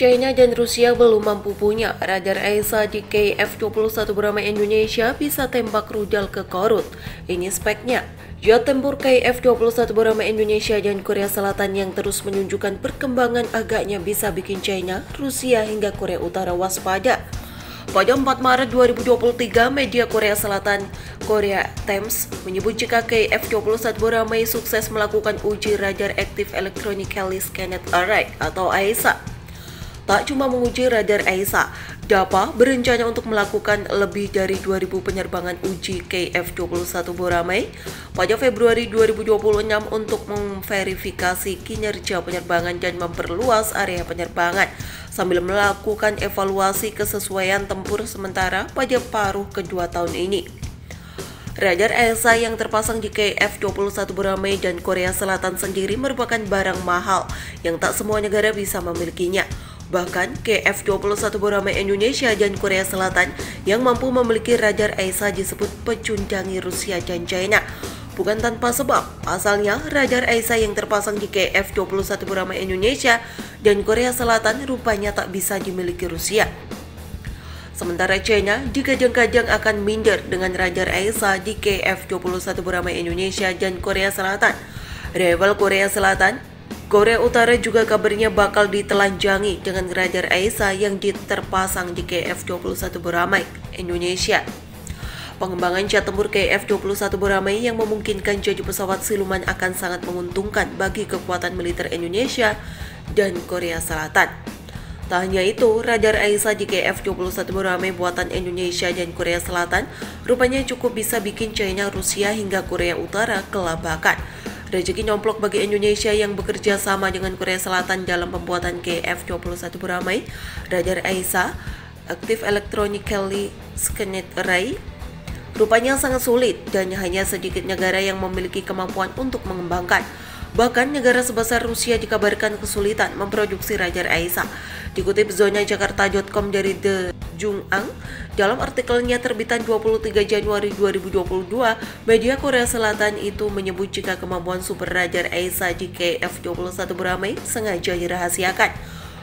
China dan Rusia belum mampu punya radar ESA di KF-21 beramai Indonesia bisa tembak rudal ke Korut. Ini speknya. Jet tempur KF-21 beramai Indonesia dan Korea Selatan yang terus menunjukkan perkembangan agaknya bisa bikin China, Rusia hingga Korea Utara waspada. Pada 4 Maret 2023, media Korea Selatan, Korea Times, menyebut jika KF-21 beramai sukses melakukan uji radar Active Electronically Scanned Array atau AESA. Tak cuma menguji radar AESA, DAPA berencana untuk melakukan lebih dari 2.000 penerbangan uji KF-21 beramai pada Februari 2026 untuk memverifikasi kinerja penerbangan dan memperluas area penerbangan sambil melakukan evaluasi kesesuaian tempur sementara pada paruh kedua tahun ini. Radar AESA yang terpasang di KF-21 beramai dan Korea Selatan sendiri merupakan barang mahal yang tak semua negara bisa memilikinya. Bahkan KF-21 beramai Indonesia dan Korea Selatan yang mampu memiliki radar AESA disebut pecundangi Rusia dan China. Bukan tanpa sebab, pasalnya radar AESA yang terpasang di KF-21 beramai Indonesia dan Korea Selatan rupanya tak bisa dimiliki Rusia. Sementara China dikadang-kadang akan minder dengan radar AESA di KF-21 beramai Indonesia dan Korea Selatan. Rival Korea Selatan, Korea Utara juga kabarnya bakal ditelanjangi dengan radar AESA yang terpasang di KF-21 beramai Indonesia. Pengembangan jet tempur KF-21 beramai yang memungkinkan jadi pesawat siluman akan sangat menguntungkan bagi kekuatan militer Indonesia dan Korea Selatan. Tak hanya itu, radar AESA di KF-21 beramai buatan Indonesia dan Korea Selatan rupanya cukup bisa bikin China, Rusia hingga Korea Utara kelabakan. Rezeki nyomplok bagi Indonesia yang bekerja sama dengan Korea Selatan dalam pembuatan KF-21 beramai, radar AESA, Active Electronically Scanned Array, rupanya sangat sulit dan hanya sedikit negara yang memiliki kemampuan untuk mengembangkan. Bahkan negara sebesar Rusia dikabarkan kesulitan memproduksi radar AESA. Dikutip zonajakarta.com dari The Jung-ang, dalam artikelnya terbitan 23 Januari 2022, media Korea Selatan itu menyebut jika kemampuan super radar AESA di KF-21 beramai sengaja dirahasiakan.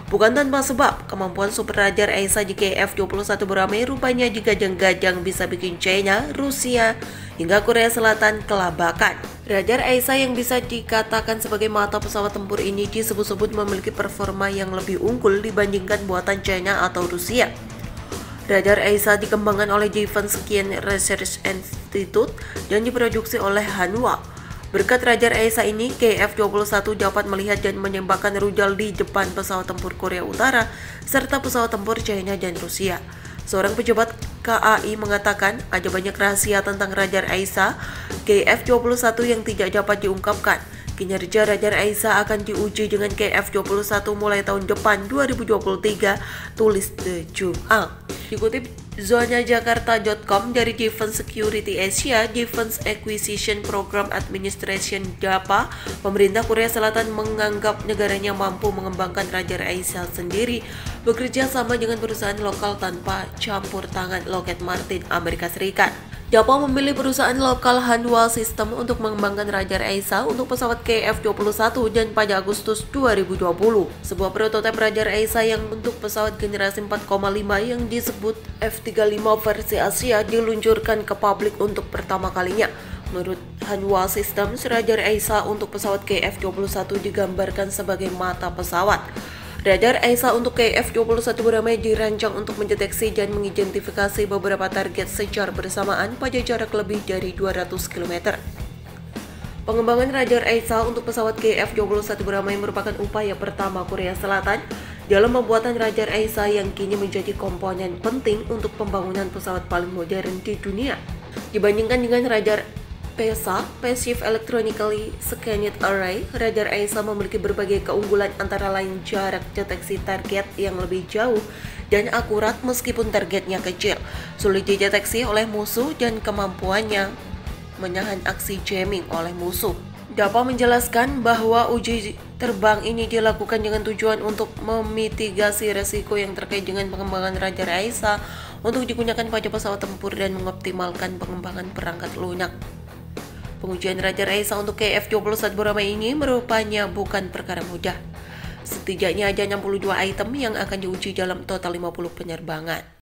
Bukan tanpa sebab, kemampuan super radar AESA di KF-21 beramai rupanya digadang-gadang bisa bikin China, Rusia, hingga Korea Selatan kelabakan. Radar AESA yang bisa dikatakan sebagai mata pesawat tempur ini disebut-sebut memiliki performa yang lebih unggul dibandingkan buatan China atau Rusia. Radar AESA dikembangkan oleh Defense Research Institute dan diproduksi oleh Hanwha. Berkat radar AESA ini, KF-21 dapat melihat dan menembakkan rudal di depan pesawat tempur Korea Utara serta pesawat tempur China dan Rusia. Seorang pejabat KAI mengatakan ada banyak rahasia tentang radar AESA KF-21 yang tidak dapat diungkapkan. Kinerja radar AESA akan diuji dengan KF-21 mulai tahun depan 2023, tulis The Jung-ang. Dikutip zonajakarta.com dari Defense Security Asia, Defense Acquisition Program Administration (DAPA), pemerintah Korea Selatan menganggap negaranya mampu mengembangkan radar AESA sendiri, bekerja sama dengan perusahaan lokal tanpa campur tangan Lockheed Martin, Amerika Serikat. DAPA memilih perusahaan lokal Hanwha System untuk mengembangkan radar AESA untuk pesawat KF-21 dan pada Agustus 2020. Sebuah prototipe radar AESA yang untuk pesawat generasi 4,5 yang disebut F-35 versi Asia diluncurkan ke publik untuk pertama kalinya. Menurut Hanwha Systems, radar AESA untuk pesawat KF-21 digambarkan sebagai mata pesawat. Radar AESA untuk KF-21 beramai dirancang untuk mendeteksi dan mengidentifikasi beberapa target secara bersamaan pada jarak lebih dari 200 km. Pengembangan radar AESA untuk pesawat KF-21 beramai merupakan upaya pertama Korea Selatan dalam pembuatan radar AESA yang kini menjadi komponen penting untuk pembangunan pesawat paling modern di dunia. Dibandingkan dengan radar PESA, Passive Electronically Scanned Array, radar AESA memiliki berbagai keunggulan antara lain jarak deteksi target yang lebih jauh dan akurat meskipun targetnya kecil, sulit dideteksi oleh musuh dan kemampuannya menahan aksi jamming oleh musuh. DAPA menjelaskan bahwa uji terbang ini dilakukan dengan tujuan untuk memitigasi resiko yang terkait dengan pengembangan radar AESA untuk digunakan pada pesawat tempur dan mengoptimalkan pengembangan perangkat lunak. Pengujian radar AESA untuk KF-21 beramai ini merupanya bukan perkara mudah. Setidaknya ada 62 item yang akan diuji dalam total 50 penerbangan.